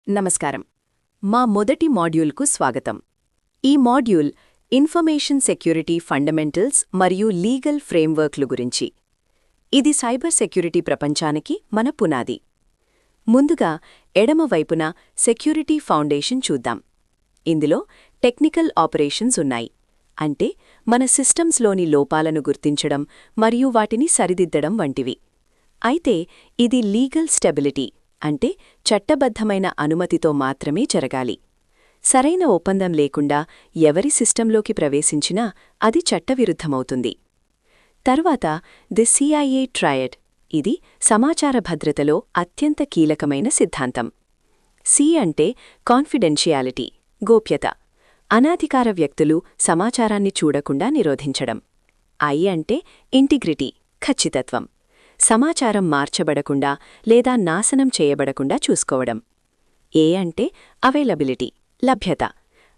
నమస్కారం. మా మొదటి మాడ్యూల్కు స్వాగతం. ఈ మాడ్యూల్ ఇన్ఫర్మేషన్ సెక్యూరిటీ ఫండమెంటల్స్ మరియు లీగల్ ఫ్రేమ్వర్క్లు గురించి. ఇది సైబర్ సెక్యూరిటీ ప్రపంచానికి మన పునాది. ముందుగా ఎడమవైపున సెక్యూరిటీ ఫౌండేషన్ చూద్దాం. ఇందులో టెక్నికల్ ఆపరేషన్స్ ఉన్నాయి. అంటే మన సిస్టమ్స్లోని లోపాలను గుర్తించడం మరియు వాటిని సరిదిద్దడం వంటివి. అయితే ఇది లీగల్ స్టెబిలిటీ అంటే చట్టబద్ధమైన అనుమతితో మాత్రమే జరగాలి. సరైన ఒప్పందం లేకుండా ఎవరి సిస్టంలోకి ప్రవేశించినా అది చట్టవిరుద్ధమవుతుంది. తర్వాత ది CIA ట్రయడ్. ఇది సమాచార భద్రతలో అత్యంత కీలకమైన సిద్ధాంతం. C అంటే కాన్ఫిడెన్షియాలిటీ, గోప్యత. అనాధికార వ్యక్తులు సమాచారాన్ని చూడకుండా నిరోధించడం. I అంటే ఇంటిగ్రిటీ, ఖచ్చితత్వం. సమాచారం మార్చబడకుండా లేదా నాశనం చేయబడకుండా చూసుకోవడం. A అంటే అవైలబిలిటీ, లభ్యత.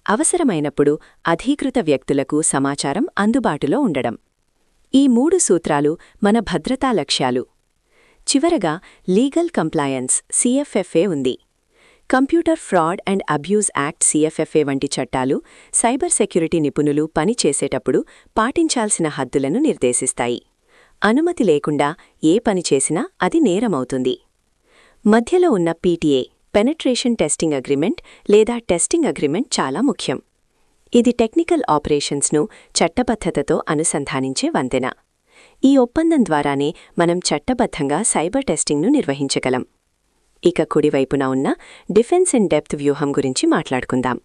అవసరమైనప్పుడు అధీకృత వ్యక్తులకు సమాచారం అందుబాటులో ఉండడం. ఈ 3 సూత్రాలు మన భద్రతా లక్ష్యాలు. చివరగా లీగల్ కంప్లయన్స్ CFFA ఉంది. Computer fraud and abuse act CFFA వంటి చట్టాలు సైబర్ సెక్యూరిటీ నిపుణులు పనిచేసేటప్పుడు పాటించాల్సిన హద్దులను నిర్దేశిస్తాయి. అనుమతి లేకుండా ఏ పని చేసినా అది నేరమవుతుంది. మధ్యలో ఉన్న PTA పెనెట్రేషన్ టెస్టింగ్ అగ్రిమెంట్ లేదా టెస్టింగ్ అగ్రిమెంట్ చాలా ముఖ్యం. ఇది టెక్నికల్ ఆపరేషన్స్ను చట్టబద్ధతతో అనుసంధానించే వంతెన. ఈ ఒప్పందం ద్వారానే మనం చట్టబద్ధంగా సైబర్ టెస్టింగ్ను నిర్వహించగలం. ఇక కుడివైపున ఉన్న డిఫెన్స్ ఇన్ డెప్త్ వ్యూహం గురించి మాట్లాడుకుందాం.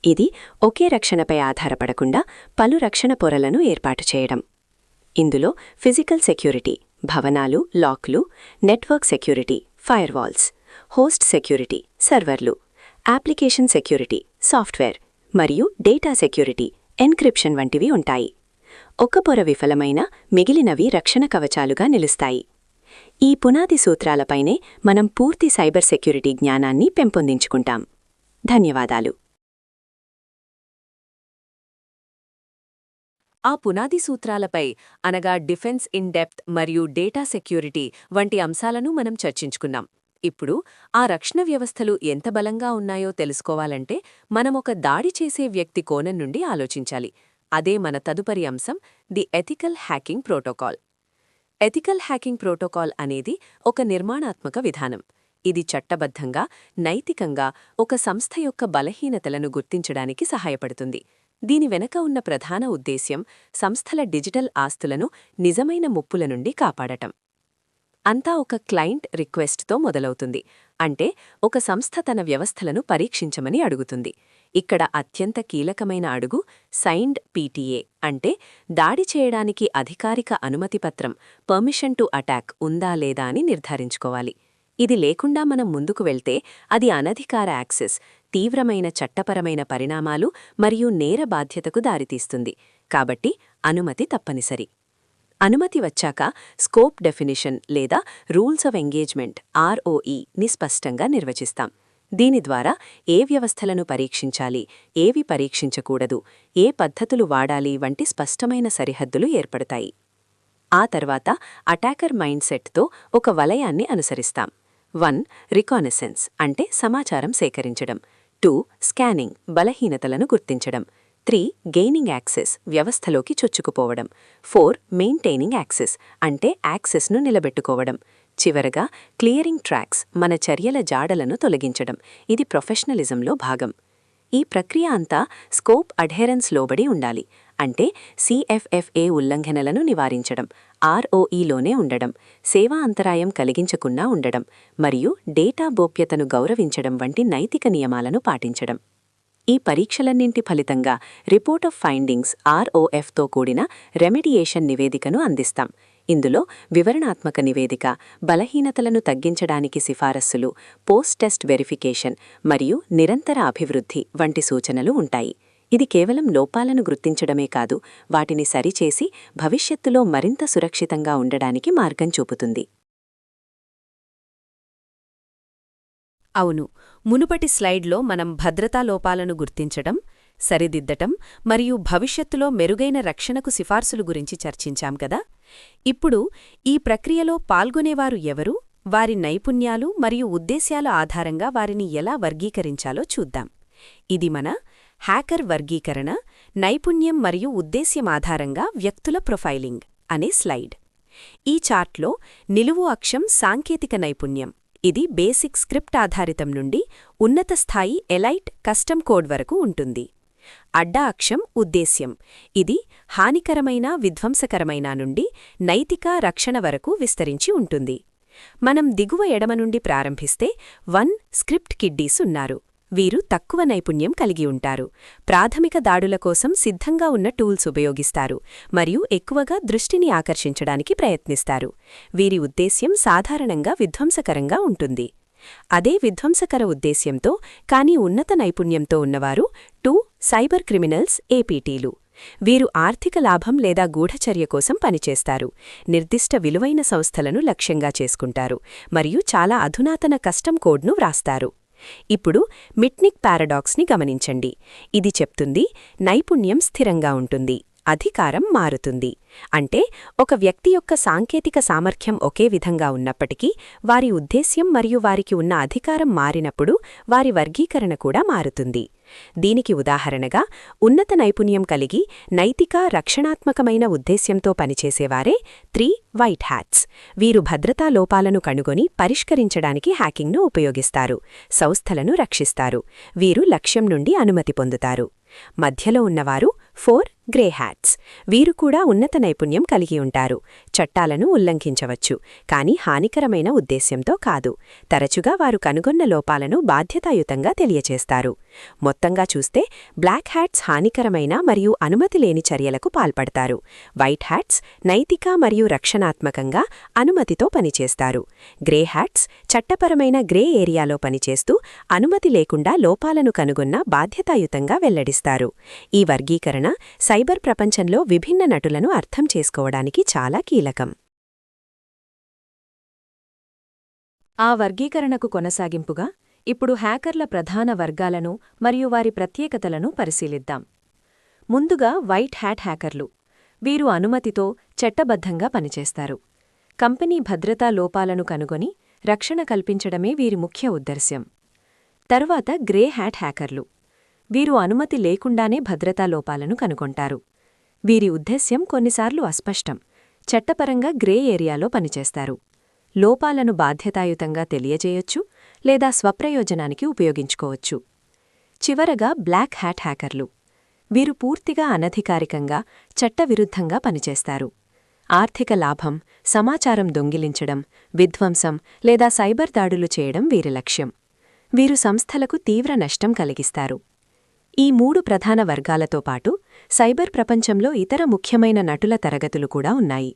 ఇది ఒకే రక్షణపై ఆధారపడకుండా పలు రక్షణ పొరలను ఏర్పాటు చేయడం. ఇందులో ఫిజికల్ సెక్యూరిటీ, భవనాలు, లాక్లు, network security, firewalls, host security, సర్వర్లు, అప్లికేషన్ సెక్యూరిటీ, సాఫ్ట్వేర్ మరియు డేటా సెక్యూరిటీ, ఎన్క్రిప్షన్ వంటివి ఉంటాయి. ఒక పొర విఫలమైన మిగిలినవి రక్షణ కవచాలుగా నిలుస్తాయి. ఈ పునాది సూత్రాలపైనే మనం పూర్తి సైబర్ సెక్యూరిటీ జ్ఞానాన్ని పెంపొందించుకుంటాం. ధన్యవాదాలు. ఆ పునాది సూత్రాలపై అనగా డిఫెన్స్ ఇన్ డెప్త్ మరియు డేటా సెక్యూరిటీ వంటి అంశాలను మనం చర్చించుకున్నాం. ఇప్పుడు ఆ రక్షణ వ్యవస్థలు ఎంత బలంగా ఉన్నాయో తెలుసుకోవాలంటే మనం ఒక దాడి చేసే వ్యక్తి కోణం నుండి ఆలోచించాలి. అదే మన తదుపరి అంశం, the ethical hacking protocol. Ethical hacking protocol అనేది ఒక నిర్మాణాత్మక విధానం. ఇది చట్టబద్ధంగా, నైతికంగా ఒక సంస్థ యొక్క బలహీనతలను గుర్తించడానికి సహాయపడుతుంది. దీని వెనక ఉన్న ప్రధాన ఉద్దేశ్యం సంస్థల డిజిటల్ ఆస్తులను నిజమైన ముప్పుల నుండి కాపాడటం. అంతా ఒక క్లయింట్ రిక్వెస్ట్తో మొదలవుతుంది. అంటే ఒక సంస్థ తన వ్యవస్థలను పరీక్షించమని అడుగుతుంది. ఇక్కడ అత్యంత కీలకమైన అడుగు సైన్డ్ PTA అంటే దాడి చేయడానికి అధికారిక అనుమతిపత్రం, పర్మిషన్ టు అటాక్ ఉందా లేదా అని నిర్ధారించుకోవాలి. ఇది లేకుండా మనం ముందుకు వెళ్తే అది అనధికార యాక్సెస్, తీవ్రమైన చట్టపరమైన పరిణామాలు మరియు నేర బాధ్యతకు దారితీస్తుంది. కాబట్టి అనుమతి తప్పనిసరి. అనుమతి వచ్చాక స్కోప్ డెఫినిషన్ లేదా రూల్స్ ఆఫ్ ఎంగేజ్మెంట్ ROE స్పష్టంగా నిర్వచిస్తాం. దీని ద్వారా ఏ వ్యవస్థలను పరీక్షించాలి, ఏవి పరీక్షించకూడదు, ఏ పద్ధతులు వాడాలి వంటి స్పష్టమైన సరిహద్దులు ఏర్పడతాయి. ఆ తర్వాత అటాకర్ మైండ్ సెట్తో ఒక వలయాన్ని అనుసరిస్తాం. 1. రికానెసెన్స్ అంటే సమాచారం సేకరించడం. 2. స్కానింగ్ బలహీనతలను గుర్తించడం. 3. గెయినింగ్ యాక్సెస్ వ్యవస్థలోకి చొచ్చుకుపోవడం. 4. మెయింటైనింగ్ యాక్సెస్ అంటే యాక్సెస్ను నిలబెట్టుకోవడం. చివరగా క్లియరింగ్ ట్రాక్స్ మన చర్యల జాడలను తొలగించడం. ఇది ప్రొఫెషనలిజంలో భాగం. ఈ ప్రక్రియ అంతా స్కోప్ అడ్హెరెన్స్ లోబడి ఉండాలి. అంటే CFFA ఉల్లంఘనలను నివారించడం, ROEలోనే ఉండడం, సేవా అంతరాయం కలిగించకుండా ఉండడం మరియు డేటా గోప్యతను గౌరవించడం వంటి నైతిక నియమాలను పాటించడం. ఈ పరీక్షలన్నింటి ఫలితంగా రిపోర్ట్ ఆఫ్ ఫైండింగ్స్ ROFతో కూడిన రెమెడియేషన్ నివేదికను అందిస్తాం. ఇందులో వివరణాత్మక నివేదిక, బలహీనతలను తగ్గించడానికి సిఫారసులు, పోస్ట్ టెస్ట్ వెరిఫికేషన్ మరియు నిరంతర అభివృద్ధి వంటి సూచనలు ఉంటాయి. ఇది కేవలం లోపాలను గుర్తించడమే కాదు, వాటిని సరిచేసి భవిష్యత్తులో మరింత సురక్షితంగా ఉండడానికి మార్గం చూపుతుంది. అవును, మునుపటి స్లైడ్లో మనం భద్రతా లోపాలను గుర్తించడం, సరిదిద్దటం మరియు భవిష్యత్తులో మెరుగైన రక్షణకు సిఫార్సులు గురించి చర్చించాం కదా. ఇప్పుడు ఈ ప్రక్రియలో పాల్గొనేవారు ఎవరు వారి నైపుణ్యాలు మరియు ఉద్దేశ్యాల ఆధారంగా వారిని ఎలా వర్గీకరించాలో చూద్దాం. ఇది మన హ్యాకర్ వర్గీకరణ, నైపుణ్యం మరియు ఉద్దేశ్యం ఆధారంగా వ్యక్తుల ప్రొఫైలింగ్ అనే స్లైడ్. ఈ చార్ట్లో నిలువు అక్షం సాంకేతిక నైపుణ్యం. ఇది బేసిక్ స్క్రిప్ట్ ఆధారితం నుండి ఉన్నత స్థాయి ఎలైట్ కస్టమ్ కోడ్ వరకు ఉంటుంది. అడ్డ అక్షం ఉద్దేశ్యం. ఇది హానికరమైన విధ్వంసకరమైన నుండి నైతిక రక్షణ వరకు విస్తరించి ఉంటుంది. మనం దిగువ ఎడమ నుండి ప్రారంభిస్తే 1 స్క్రిప్ట్ కిడ్డీస్ ఉన్నారు. వీరు తక్కువ నైపుణ్యం కలిగి ఉంటారు. ప్రాథమిక దాడుల కోసం సిద్ధంగా ఉన్న టూల్స్ ఉపయోగిస్తారు మరియు ఎక్కువగా దృష్టిని ఆకర్షించడానికి ప్రయత్నిస్తారు. వీరి ఉద్దేశ్యం సాధారణంగా విధ్వంసకరంగా ఉంటుంది. అదే విధ్వంసకర ఉద్దేశ్యంతో కానీ ఉన్నత నైపుణ్యంతో ఉన్నవారు 2 సైబర్ క్రిమినల్స్ ఏపీటీలు. వీరు ఆర్థిక లాభం లేదా గూఢచర్య కోసం పనిచేస్తారు, నిర్దిష్ట విలువైన సంస్థలను లక్ష్యంగా చేసుకుంటారు మరియు చాలా అధునాతన కస్టమ్ కోడ్ను వ్రాస్తారు. ఇప్పుడు మిట్నిక్ పారాడాక్స్ని గమనించండి. ఇది చెప్తుంది నైపుణ్యం స్థిరంగా ఉంటుంది, అధికారం మారుతుంది. అంటే ఒక వ్యక్తి యొక్క సాంకేతిక సామర్థ్యం ఒకే విధంగా ఉన్నప్పటికీ వారి ఉద్దేశ్యం మరియు వారికి ఉన్న అధికారం మారినప్పుడు వారి వర్గీకరణ కూడా మారుతుంది. దీనికి ఉదాహరణగా ఉన్నత నైపుణ్యం కలిగి నైతిక రక్షణాత్మకమైన ఉద్దేశ్యంతో పనిచేసేవారే 3 వైట్ హ్యాట్స్. వీరు భద్రతా లోపాలను కనుగొని పరిష్కరించడానికి హ్యాకింగ్ను ఉపయోగిస్తారు, సంస్థలను రక్షిస్తారు. వీరు లక్ష్యం నుండి అనుమతి పొందుతారు. మధ్యలో ఉన్నవారు 4 గ్రే హ్యాట్స్. వీరు కూడా ఉన్నత నైపుణ్యం కలిగి ఉంటారు, చట్టాలను ఉల్లంఘించవచ్చు కానీ హానికరమైన ఉద్దేశ్యంతో కాదు. తరచుగా వారు కనుగొన్న లోపాలను బాధ్యతాయుతంగా తెలియచేస్తారు. మొత్తంగా చూస్తే బ్లాక్ హ్యాట్స్ హానికరమైన మరియు అనుమతి లేని చర్యలకు పాల్పడతారు. వైట్ హ్యాట్స్ నైతిక మరియు రక్షణాత్మకంగా అనుమతితో పనిచేస్తారు. గ్రే హ్యాట్స్ చట్టపరమైన గ్రే ఏరియాలో పనిచేస్తూ అనుమతి లేకుండా లోపాలను కనుగొన్న బాధ్యతాయుతంగా వెల్లడిస్తారు. ఈ వర్గీకరణ సైబర్ ప్రపంచంలో విభిన్న నటులను అర్థం చేసుకోవడానికి చాలా కీలకం. ఆ వర్గీకరణకు కొనసాగింపుగా ఇప్పుడు హ్యాకర్ల ప్రధాన వర్గాలను మరియు వారి ప్రత్యేకతలను పరిశీలిద్దాం. ముందుగా వైట్ హ్యాట్ హ్యాకర్లు. వీరు అనుమతితో చట్టబద్ధంగా పనిచేస్తారు. కంపెనీ భద్రతా లోపాలను కనుగొని రక్షణ కల్పించడమే వీరి ముఖ్య ఉద్దేశ్యం. తరువాత గ్రే హ్యాట్ హ్యాకర్లు. వీరు అనుమతి లేకుండానే భద్రతా లోపాలను కనుగొంటారు. వీరి ఉద్దేశ్యం కొన్నిసార్లు అస్పష్టం, చట్టపరంగా గ్రే ఏరియాలో పనిచేస్తారు. లోపాలను బాధ్యతాయుతంగా తెలియజేయొచ్చు లేదా స్వప్రయోజనానికి ఉపయోగించుకోవచ్చు. చివరగా బ్లాక్ హ్యాట్ హ్యాకర్లు. వీరు పూర్తిగా అనధికారికంగా చట్టవిరుద్ధంగా పనిచేస్తారు. ఆర్థిక లాభం, సమాచారం దొంగిలించడం, విధ్వంసం లేదా సైబర్ దాడులు చేయడం వీరి లక్ష్యం. వీరు సంస్థలకు తీవ్ర నష్టం కలిగిస్తారు. ఈ 3 ప్రధాన వర్గాలతో పాటు సైబర్ ప్రపంచంలో ఇతర ముఖ్యమైన నటుల తరగతులు కూడా ఉన్నాయి.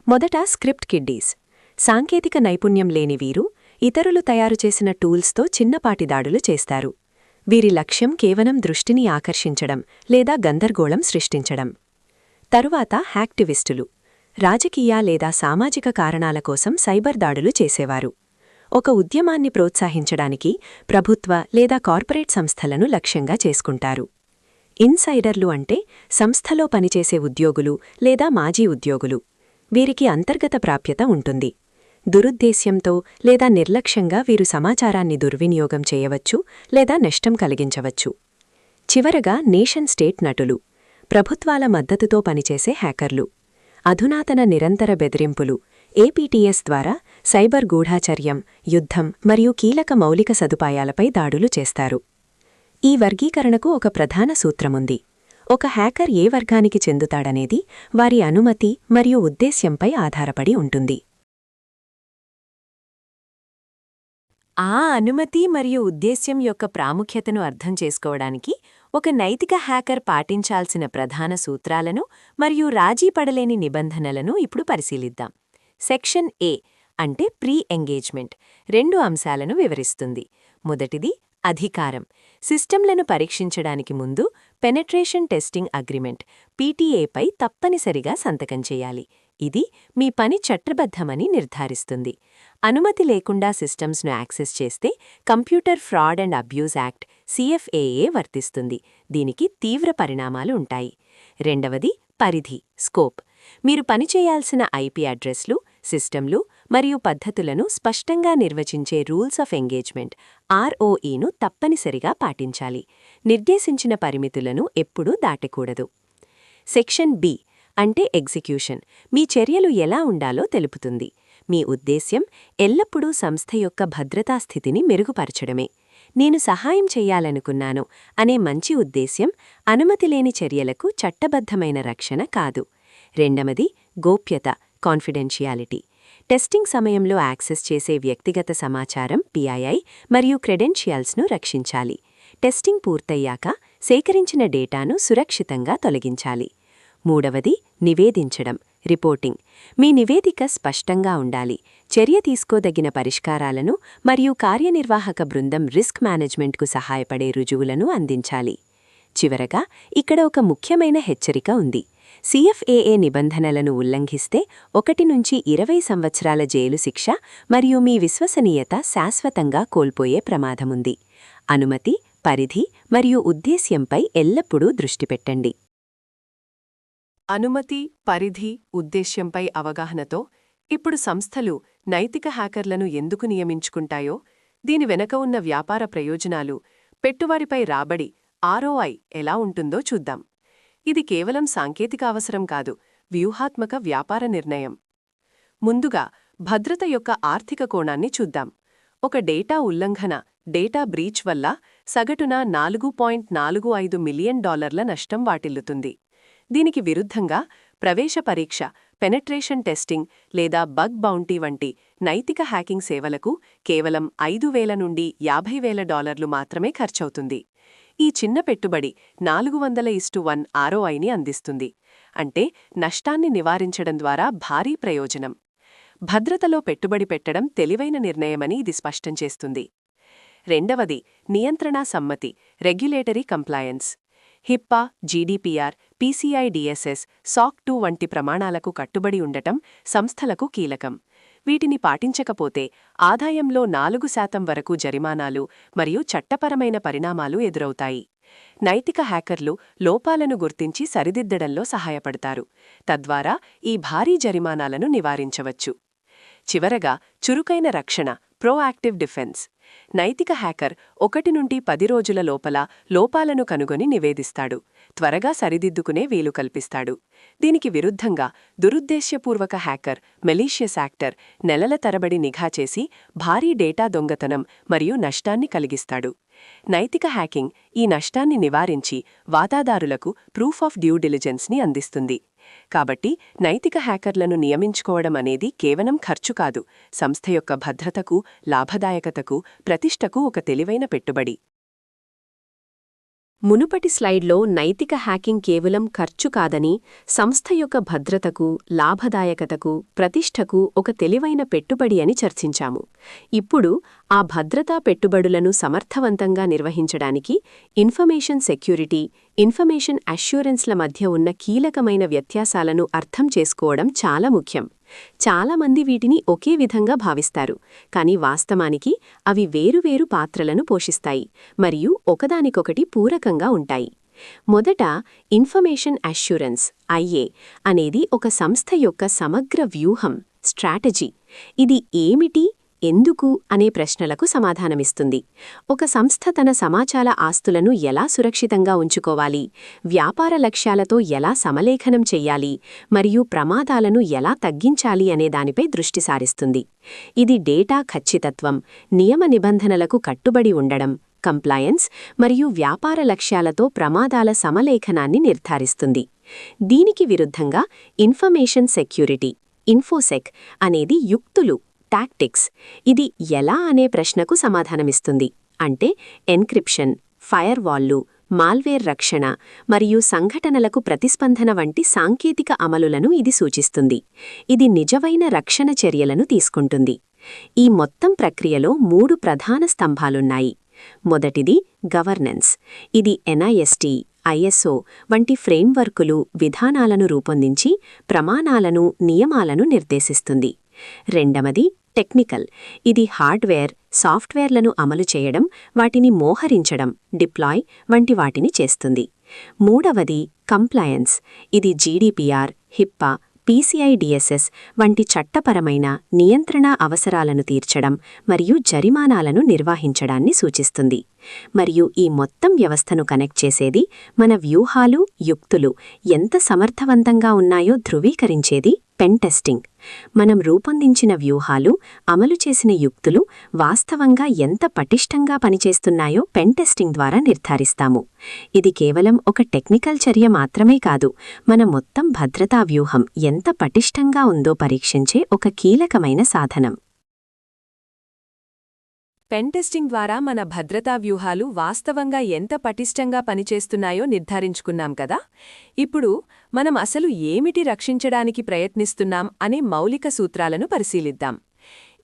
మొదట స్క్రిప్ట్ కిడ్డీస్. సాంకేతిక నైపుణ్యం లేని వీరు ఇతరులు తయారుచేసిన టూల్స్తో చిన్నపాటి దాడులు చేస్తారు. వీరి లక్ష్యం కేవలం దృష్టిని ఆకర్షించడం లేదా గందరగోళం సృష్టించడం. తరువాత హ్యాక్టివిస్టులు. రాజకీయ లేదా సామాజిక కారణాల కోసం సైబర్ దాడులు చేసేవారు. ఒక ఉద్యమాన్ని ప్రోత్సహించడానికి ప్రభుత్వ లేదా కార్పొరేట్ సంస్థలను లక్ష్యంగా చేసుకుంటారు. ఇన్సైడర్లు అంటే సంస్థలో పనిచేసే ఉద్యోగులు లేదా మాజీ ఉద్యోగులు. వీరికి అంతర్గత ప్రాప్యత ఉంటుంది. దురుద్దేశ్యంతో లేదా నిర్లక్ష్యంగా వీరు సమాచారాన్ని దుర్వినియోగం చేయవచ్చు లేదా నష్టం కలిగించవచ్చు. చివరగా నేషన్ స్టేట్ నటులు. ప్రభుత్వాల మద్దతుతో పనిచేసే హ్యాకర్లు. అధునాతన నిరంతర బెదిరింపులు ఏపీటీఎస్ ద్వారా సైబర్ గూఢాచర్యం, యుద్ధం మరియు కీలక మౌలిక సదుపాయాలపై దాడులు చేస్తారు. ఈ వర్గీకరణకు ఒక ప్రధాన సూత్రముంది. ఒక హ్యాకర్ ఏ వర్గానికి చెందుతాడనేది వారి అనుమతి మరియు ఉద్దేశ్యంపై ఆధారపడి ఉంటుంది. ఆ అనుమతి మరియు ఉద్దేశ్యం యొక్క ప్రాముఖ్యతను అర్థం చేసుకోవడానికి ఒక నైతిక హ్యాకర్ పాటించాల్సిన ప్రధాన సూత్రాలను మరియు రాజీ పడలేని నిబంధనలను ఇప్పుడు పరిశీలిద్దాం. సెక్షన్ ఏ అంటే ప్రీ ఎంగేజ్మెంట్ 2 అంశాలను వివరిస్తుంది. మొదటిది అధికారం. సిస్టంలను పరీక్షించడానికి ముందు పెనెట్రేషన్ టెస్టింగ్ అగ్రిమెంట్ పీటీఏపై తప్పనిసరిగా సంతకం చేయాలి. ఇది మీ పని చట్టబద్ధమని నిర్ధారిస్తుంది. అనుమతి లేకుండా సిస్టమ్స్ను యాక్సెస్ చేస్తే computer fraud and abuse act CFAA వర్తిస్తుంది. దీనికి తీవ్ర పరిణామాలు ఉంటాయి. రెండవది పరిధి, స్కోప్. మీరు పనిచేయాల్సిన IP అడ్రస్లు, సిస్టంలు మరియు పద్ధతులను స్పష్టంగా నిర్వచించే రూల్స్ ఆఫ్ ఎంగేజ్మెంట్ ROEను తప్పనిసరిగా పాటించాలి. నిర్దేశించిన పరిమితులను ఎప్పుడూ దాటకూడదు. సెక్షన్ బి అంటే ఎగ్జిక్యూషన్ మీ చర్యలు ఎలా ఉండాలో తెలుపుతుంది. మీ ఉద్దేశ్యం ఎల్లప్పుడూ సంస్థ యొక్క భద్రతా స్థితిని మెరుగుపరచడమే. నేను సహాయం చెయ్యాలనుకున్నాను అనే మంచి ఉద్దేశ్యం అనుమతి లేని చర్యలకు చట్టబద్ధమైన రక్షణ కాదు. రెండవది గోప్యత కాన్ఫిడెన్షియాలిటీ. టెస్టింగ్ సమయంలో యాక్సెస్ చేసే వ్యక్తిగత సమాచారం PII మరియు క్రెడెన్షియల్స్ను రక్షించాలి. టెస్టింగ్ పూర్తయ్యాక సేకరించిన డేటాను సురక్షితంగా తొలగించాలి. మూడవది నివేదించడం రిపోర్టింగ్. మీ నివేదిక స్పష్టంగా ఉండాలి. చర్య తీసుకోదగిన పరిష్కారాలను మరియు కార్యనిర్వాహక బృందం రిస్క్ మేనేజ్మెంట్కు సహాయపడే రుజువులను అందించాలి. చివరగా ఇక్కడ ఒక ముఖ్యమైన హెచ్చరిక ఉంది. CFAA నిబంధనలను ఉల్లంఘిస్తే 1 నుంచి 20 సంవత్సరాల జైలు శిక్ష మరియు మీ విశ్వసనీయత శాశ్వతంగా కోల్పోయే ప్రమాదముంది. అనుమతి, పరిధి మరియు ఉద్దేశ్యంపై ఎల్లప్పుడూ దృష్టి పెట్టండి. అనుమతి, పరిధి, ఉద్దేశ్యంపై అవగాహనతో ఇప్పుడు సంస్థలు నైతిక హ్యాకర్లను ఎందుకు నియమించుకుంటాయో, దీని వెనక ఉన్న వ్యాపార ప్రయోజనాలు, పెట్టుబడిపై రాబడి ROI ఎలా ఉంటుందో చూద్దాం. ఇది కేవలం సాంకేతిక అవసరం కాదు, వ్యూహాత్మక వ్యాపార నిర్ణయం. ముందుగా భద్రత యొక్క ఆర్థిక కోణాన్ని చూద్దాం. ఒక డేటా ఉల్లంఘన, డేటా బ్రీచ్ వల్ల సగటున $4.45 మిలియన్ నష్టం వాటిల్లుతుంది. దీనికి విరుద్ధంగా ప్రవేశ పరీక్ష, పెనెట్రేషన్ టెస్టింగ్ లేదా బగ్ బౌంటీ వంటి నైతిక హ్యాకింగ్ సేవలకు కేవలం $5,000 నుండి $50,000 మాత్రమే ఖర్చవుతుంది. ఈ చిన్న పెట్టుబడి 400:1 ROIని అందిస్తుంది. అంటే నష్టాన్ని నివారించడం ద్వారా భారీ ప్రయోజనం. భద్రతలో పెట్టుబడి పెట్టడం తెలివైన నిర్ణయమని ఇది స్పష్టం చేస్తుంది. రెండవది నియంత్రణా సమ్మతి regulatory compliance. HIPAA, GDPR, PCI DSS, SOC 2 వంటి ప్రమాణాలకు కట్టుబడి ఉండటం సంస్థలకు కీలకం. వీటిని పాటించకపోతే ఆదాయంలో 4% వరకు జరిమానాలు మరియు చట్టపరమైన పరిణామాలు ఎదురవుతాయి. నైతిక హ్యాకర్లు లోపాలను గుర్తించి సరిదిద్దడంలో సహాయపడతారు. తద్వారా ఈ భారీ జరిమానాలను నివారించవచ్చు. చివరగా చురుకైన రక్షణ ప్రోయాక్టివ్ డిఫెన్స్. నైతిక హ్యాకర్ 1 నుండి 10 రోజుల లోపల లోపాలను కనుగొని నివేదిస్తాడు. త్వరగా సరిదిద్దుకునే వీలు కల్పిస్తాడు. దీనికి విరుద్ధంగా దురుద్దేశ్యపూర్వక హ్యాకర్ మెలీషియస్ యాక్టర్ నెలల తరబడి నిఘా చేసి భారీ డేటా దొంగతనం మరియు నష్టాన్ని కలిగిస్తాడు. నైతిక హ్యాకింగ్ ఈ నష్టాన్ని నివారించి వాటాదారులకు ప్రూఫ్ ఆఫ్ డ్యూ డిలిజెన్స్ని అందిస్తుంది. కాబట్టి నైతిక హ్యాకర్లను నియమించుకోవడం అనేది కేవలం ఖర్చు కాదు, సంస్థ యొక్క భద్రతకు, లాభదాయకతకు, ప్రతిష్టకు ఒక తెలివైన పెట్టుబడి. మునుపటి స్లైడ్లో నైతిక హ్యాకింగ్ కేవలం ఖర్చు కాదని, సంస్థ యొక్క భద్రతకు, లాభదాయకతకు, ప్రతిష్టకు ఒక తెలివైన పెట్టుబడి అని చర్చించాము. ఇప్పుడు ఆ భద్రతా పెట్టుబడులను సమర్థవంతంగా నిర్వహించడానికి ఇన్ఫర్మేషన్ సెక్యూరిటీ, ఇన్ఫర్మేషన్ అష్యూరెన్స్ల మధ్య ఉన్న కీలకమైన వ్యత్యాసాలను అర్థం చేసుకోవడం చాలా ముఖ్యం. చాలామంది వీటిని ఒకే విధంగా భావిస్తారు, కానీ వాస్తవానికి అవి వేరువేరు పాత్రలను పోషిస్తాయి మరియు ఒకదానికొకటి పూరకంగా ఉంటాయి. మొదట ఇన్ఫర్మేషన్ అష్యూరెన్స్ IA అనేది ఒక సంస్థ యొక్క సమగ్ర వ్యూహం, స్ట్రాటజీ. ఇది ఏమిటి, ఎందుకు అనే ప్రశ్నలకు సమాధానమిస్తుంది. ఒక సంస్థ తన సమాచార ఆస్తులను ఎలా సురక్షితంగా ఉంచుకోవాలి, వ్యాపార లక్ష్యాలతో ఎలా సమలేఖనం చెయ్యాలి మరియు ప్రమాదాలను ఎలా తగ్గించాలి అనే దానిపై దృష్టి సారిస్తుంది. ఇది డేటా ఖచ్చితత్వం, నియమ నిబంధనలకు కట్టుబడి ఉండడం, కంప్లయన్స్ మరియు వ్యాపార లక్ష్యాలతో ప్రమాదాల సమలేఖనాన్ని నిర్ధారిస్తుంది. దీనికి విరుద్ధంగా ఇన్ఫర్మేషన్ సెక్యూరిటీ ఇన్ఫోసెక్ అనేది యుక్తులు, టాక్టిక్స్. ఇది ఎలా అనే ప్రశ్నకు సమాధానమిస్తుంది. అంటే ఎన్క్రిప్షన్, ఫైర్వాల్లు, మాల్వేర్ రక్షణ మరియు సంఘటనలకు ప్రతిస్పందన వంటి సాంకేతిక అమలులను ఇది సూచిస్తుంది. ఇది నిజమైన రక్షణ చర్యలను తీసుకుంటుంది. ఈ మొత్తం ప్రక్రియలో 3 ప్రధాన స్తంభాలున్నాయి. మొదటిది గవర్నెన్స్. ఇది NIST, ISO వంటి ఫ్రేమ్వర్కులు, విధానాలను రూపొందించి ప్రమాణాలను, నియమాలను నిర్దేశిస్తుంది. రెండవది టెక్నికల్. ఇది హార్డ్వేర్, సాఫ్ట్వేర్లను అమలు చేయడం, వాటిని మోహరించడం, డిప్లాయ్ వంటి వాటిని చేస్తుంది. మూడవది కంప్లయన్స్. ఇది GDPR, HIPAA, PCI DSS వంటి చట్టపరమైన నియంత్రణ అవసరాలను తీర్చడం మరియు జరిమానాలను నిర్వహించడాన్ని సూచిస్తుంది. మరియు ఈ మొత్తం వ్యవస్థను కనెక్ట్ చేసేది మన వ్యూహాలు, యుక్తులు ఎంత సమర్థవంతంగా ఉన్నాయో ధృవీకరించేది పెన్ టెస్టింగ్. మనం రూపొందించిన వ్యూహాలు, అమలు చేసిన యుక్తులు వాస్తవంగా ఎంత పటిష్టంగా పనిచేస్తున్నాయో పెన్ టెస్టింగ్ ద్వారా నిర్ధారిస్తాము. ఇది కేవలం ఒక టెక్నికల్ చర్య మాత్రమే కాదు, మన మొత్తం భద్రతా వ్యూహం ఎంత పటిష్టంగా ఉందో పరీక్షించే ఒక కీలకమైన సాధనం. పెన్ టెస్టింగ్ ద్వారా మన భద్రతా వ్యూహాలు వాస్తవంగా ఎంత పటిష్టంగా పనిచేస్తున్నాయో నిర్ధారించుకున్నాం కదా. ఇప్పుడు మనం అసలు ఏమిటి రక్షించడానికి ప్రయత్నిస్తున్నాం అనే మౌలిక సూత్రాలను పరిశీలిద్దాం.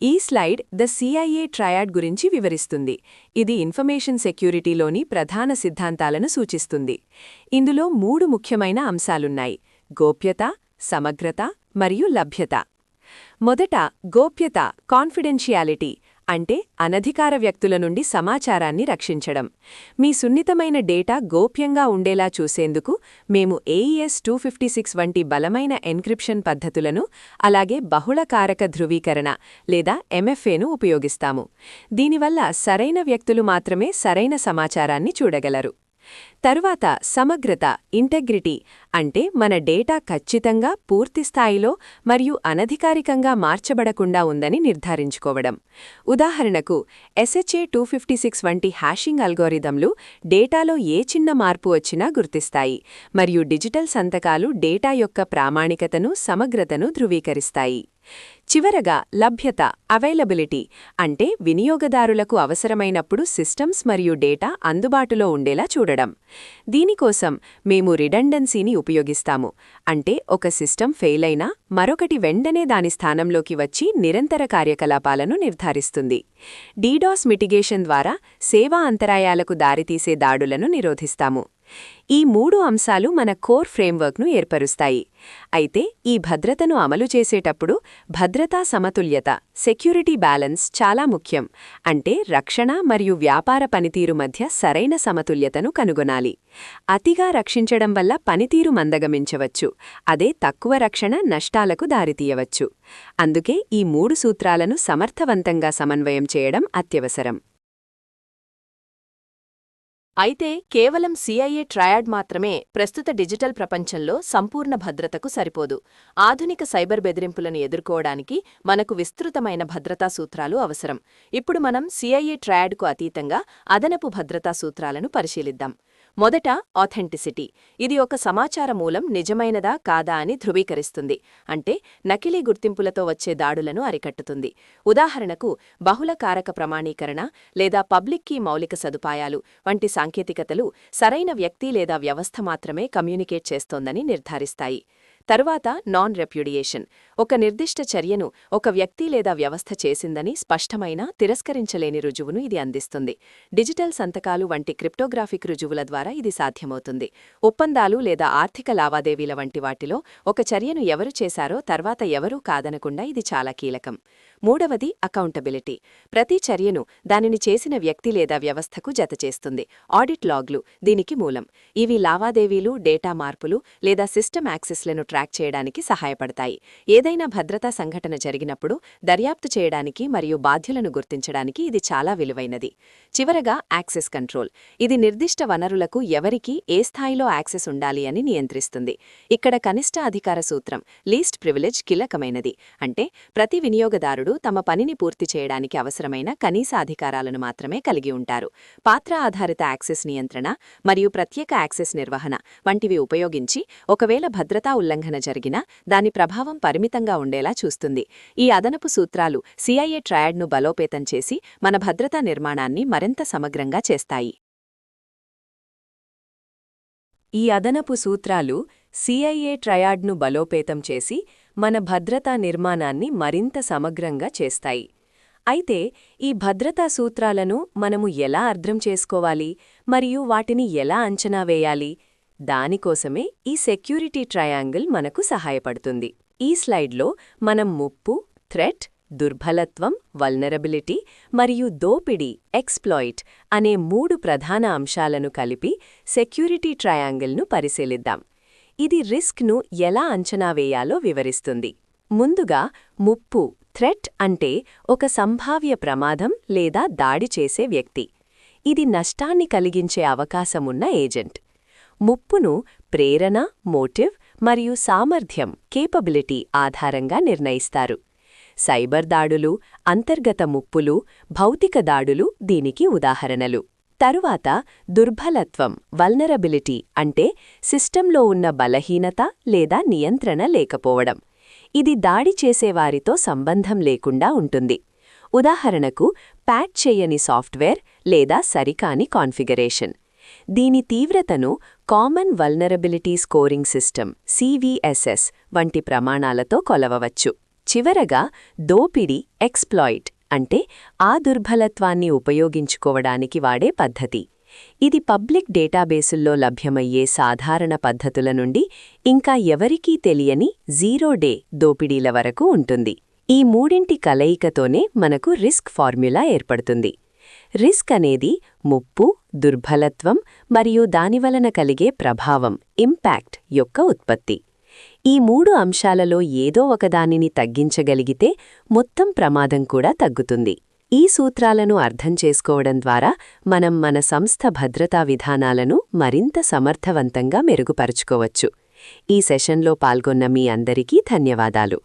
ఈ స్లైడ్ ద CIA ట్రయాడ్ గురించి వివరిస్తుంది. ఇది ఇన్ఫర్మేషన్ సెక్యూరిటీలోని ప్రధాన సిద్ధాంతాలను సూచిస్తుంది. ఇందులో 3 ముఖ్యమైన అంశాలున్నాయి: గోప్యత, సమగ్రత మరియు లభ్యత. మొదట గోప్యత, కాన్ఫిడెన్షియాలిటీ అంటే అనధికార వ్యక్తుల నుండి సమాచారాన్ని రక్షించడం. మీ సున్నితమైన డేటా గోప్యంగా ఉండేలా చూసేందుకు మేము AES 256 వంటి బలమైన ఎన్క్రిప్షన్ పద్ధతులను, అలాగే బహుళ కారక ధృవీకరణ లేదా MFAను ఉపయోగిస్తాము. దీనివల్ల సరైన వ్యక్తులు మాత్రమే సరైన సమాచారాన్ని చూడగలరు. తరువాత సమగ్రత, ఇంటెగ్రిటీ అంటే మన డేటా ఖచ్చితంగా, పూర్తిస్థాయిలో మరియు అనధికారికంగా మార్చబడకుండా ఉందని నిర్ధారించుకోవడం. ఉదాహరణకు SHA 256 వంటి హ్యాషింగ్ అల్గోరిథంలు డేటాలో ఏ చిన్న మార్పు వచ్చినా గుర్తిస్తాయి, మరియు డిజిటల్ సంతకాలు డేటా యొక్క ప్రామాణికతను, సమగ్రతను ధృవీకరిస్తాయి. చివరగా లభ్యత, అవైలబిలిటీ అంటే వినియోగదారులకు అవసరమైనప్పుడు సిస్టమ్స్ మరియు డేటా అందుబాటులో ఉండేలా చూడడం. దీనికోసం మేము రిడండెన్సీని ఉపయోగిస్తాము. అంటే ఒక సిస్టమ్ ఫెయిల్ అయినా మరొకటి వెంటనే దాని స్థానంలోకి వచ్చి నిరంతర కార్యకలాపాలను నిర్ధారిస్తుంది. DDoS మిటిగేషన్ ద్వారా సేవా అంతరాయాలకు దారితీసే దాడులను నిరోధిస్తాము. ఈ 3 అంశాలు మన కోర్ ఫ్రేమ్వర్క్ను ఏర్పరుస్తాయి. అయితే ఈ భద్రతను అమలు చేసేటప్పుడు భద్రతా సమతుల్యత, సెక్యూరిటీ బ్యాలెన్స్ చాలా ముఖ్యం. అంటే రక్షణ మరియు వ్యాపార పనితీరు మధ్య సరైన సమతుల్యతను కనుగొనాలి. అతిగా రక్షించడం వల్ల పనితీరు మందగమించవచ్చు, అదే తక్కువ రక్షణ నష్టాలకు దారితీయవచ్చు. అందుకే ఈ 3 సూత్రాలను సమర్థవంతంగా సమన్వయం చేయడం అత్యవసరం. అయితే కేవలం CIA ట్రయాడ్ మాత్రమే ప్రస్తుత డిజిటల్ ప్రపంచంలో సంపూర్ణ భద్రతకు సరిపోదు. ఆధునిక సైబర్ బెదిరింపులను ఎదుర్కోవడానికి మనకు విస్తృతమైన భద్రతా సూత్రాలు అవసరం. ఇప్పుడు మనం CIA ట్రయాడ్కు అతీతంగా అదనపు భద్రతా సూత్రాలను పరిశీలిద్దాం. మొదట ఆథెంటిసిటీ. ఇది ఒక సమాచార మూలం నిజమైనదా కాదా అని ధృవీకరిస్తుంది. అంటే నకిలీ గుర్తింపులతో వచ్చే దాడులను అరికట్టుతుంది. ఉదాహరణకు బహుళ కారక ప్రమాణీకరణ లేదా పబ్లిక్ కీ మౌలిక సదుపాయాలు వంటి సాంకేతికతలు సరైన వ్యక్తి లేదా వ్యవస్థ మాత్రమే కమ్యూనికేట్ చేస్తోందని నిర్ధారిస్తాయి. తరువాత నాన్ రెప్యుడియేషన్. ఒక నిర్దిష్ట చర్యను ఒక వ్యక్తి లేదా వ్యవస్థ చేసిందని స్పష్టమైన, తిరస్కరించలేని రుజువును ఇది అందిస్తుంది. డిజిటల్ సంతకాలు వంటి క్రిప్టోగ్రాఫిక్ రుజువుల ద్వారా ఇది సాధ్యమవుతుంది. ఒప్పందాలు లేదా ఆర్థిక లావాదేవీల వంటి వాటిలో ఒక చర్యను ఎవరు చేశారో తర్వాత ఎవరూ కాదనకుండా ఇది చాలా కీలకం. మూడవది అకౌంటబిలిటీ. ప్రతి చర్యను దానిని చేసిన వ్యక్తి లేదా వ్యవస్థకు జతచేస్తుంది. ఆడిట్ లాగ్లు దీనికి మూలం. ఇవి లావాదేవీలు, డేటా మార్పులు లేదా సిస్టమ్ యాక్సెస్లను ట్రాక్ చేయడానికి సహాయపడతాయి. ఏదైనా భద్రతా సంఘటన జరిగినప్పుడు దర్యాప్తు చేయడానికి మరియు బాధ్యులను గుర్తించడానికి ఇది చాలా విలువైనది. చివరగా యాక్సెస్ కంట్రోల్. ఇది నిర్దిష్ట వనరులకు ఎవరికి ఏ స్థాయిలో యాక్సెస్ ఉండాలి అని నియంత్రిస్తుంది. ఇక్కడ కనిష్ట అధికార సూత్రం, లీస్ట్ ప్రివిలేజ్ కీలకమైనది. అంటే ప్రతి వినియోగదారుడు తమ పనిని పూర్తి చేయడానికి అవసరమైన కనీస అధికారాలను మాత్రమే కలిగి ఉంటారు. పాత్ర ఆధారిత యాక్సెస్ నియంత్రణ మరియు ప్రత్యేక యాక్సెస్ నిర్వహణ వంటివి ఉపయోగించి ఒకవేళ భద్రతా ఉల్లంఘన జరిగినా దాని ప్రభావం పరిమితంగా ఉండేలా చూస్తుంది. ఈ అదనపు సూత్రాలు CIA ట్రయాడ్ను బలోపేతం చేసి మన భద్రతా నిర్మాణాన్ని మరింత సమగ్రంగా చేస్తాయి. ఈ అదనపు సూత్రాలు CIA ట్రయాడ్ను బలోపేతం చేసి మన భద్రతా నిర్మాణాన్ని మరింత సమగ్రంగా చేస్తాయి. అయితే ఈ భద్రతా సూత్రాలను మనము ఎలా అర్థం చేసుకోవాలి మరియు వాటిని ఎలా అంచనా వేయాలి? దానికోసమే ఈ సెక్యూరిటీ ట్రయాంగిల్ మనకు సహాయపడుతుంది. ఈ స్లైడ్లో మనం ముప్పు, థ్రెట్, దుర్బలత్వం, వల్నరబిలిటీ మరియు దోపిడీ, ఎక్స్ప్లాయిట్ అనే 3 ప్రధాన అంశాలను కలిపి సెక్యూరిటీ ట్రయాంగిల్ను పరిశీలిద్దాం. ఇది రిస్క్ను ఎలా అంచనా వేయాలో వివరిస్తుంది. ముందుగా ముప్పు థ్రెట్ అంటే ఒక సంభావ్య ప్రమాదం లేదా దాడి చేసే వ్యక్తి. ఇది నష్టాన్ని కలిగించే అవకాశమున్న ఏజెంట్. ముప్పును ప్రేరణ, మోటివ్ మరియు సామర్థ్యం కేపబిలిటీ ఆధారంగా నిర్ణయిస్తారు. సైబర్ దాడులు, అంతర్గత ముప్పులు, భౌతిక దాడులు దీనికి ఉదాహరణలు. తరువాత దుర్బలత్వం వల్నరబిలిటీ అంటే సిస్టంలో ఉన్న బలహీనత లేదా నియంత్రణ లేకపోవడం. ఇది దాడి చేసేవారితో సంబంధం లేకుండా ఉంటుంది. ఉదాహరణకు ప్యాచ్ చేయని సాఫ్ట్వేర్ లేదా సరికాని కాన్ఫిగరేషన్. దీని తీవ్రతను common vulnerability scoring system CVSS వంటి ప్రమాణాలతో కొలవవచ్చు. చివరగా దోపిడీ ఎక్స్ప్లాయిట్ అంటే ఆ దుర్బలత్వాన్ని ఉపయోగించుకోవడానికి వాడే పద్ధతి. ఇది పబ్లిక్ డేటాబేసుల్లో లభ్యమయ్యే సాధారణ పద్ధతుల నుండి ఇంకా ఎవరికీ తెలియని జీరో డే దోపిడీల వరకు ఉంటుంది. ఈ మూడింటి కలయికతోనే మనకు రిస్క్ ఫార్మ్యులా ఏర్పడుతుంది. రిస్క్ అనేది ముప్పు, దుర్బలత్వం మరియు దానివలన కలిగే ప్రభావం ఇంపాక్ట్ యొక్క ఉత్పత్తి. ఈ మూడు అంశాలలో ఏదో ఒకదానిని తగ్గించగలిగితే మొత్తం ప్రమాదం కూడా తగ్గుతుంది. ఈ సూత్రాలను అర్థం చేసుకోవడం ద్వారా మనం మన సంస్థ భద్రతా విధానాలను మరింత సమర్థవంతంగా మెరుగుపరుచుకోవచ్చు. ఈ సెషన్లో పాల్గొన్న మీ అందరికీ ధన్యవాదాలు.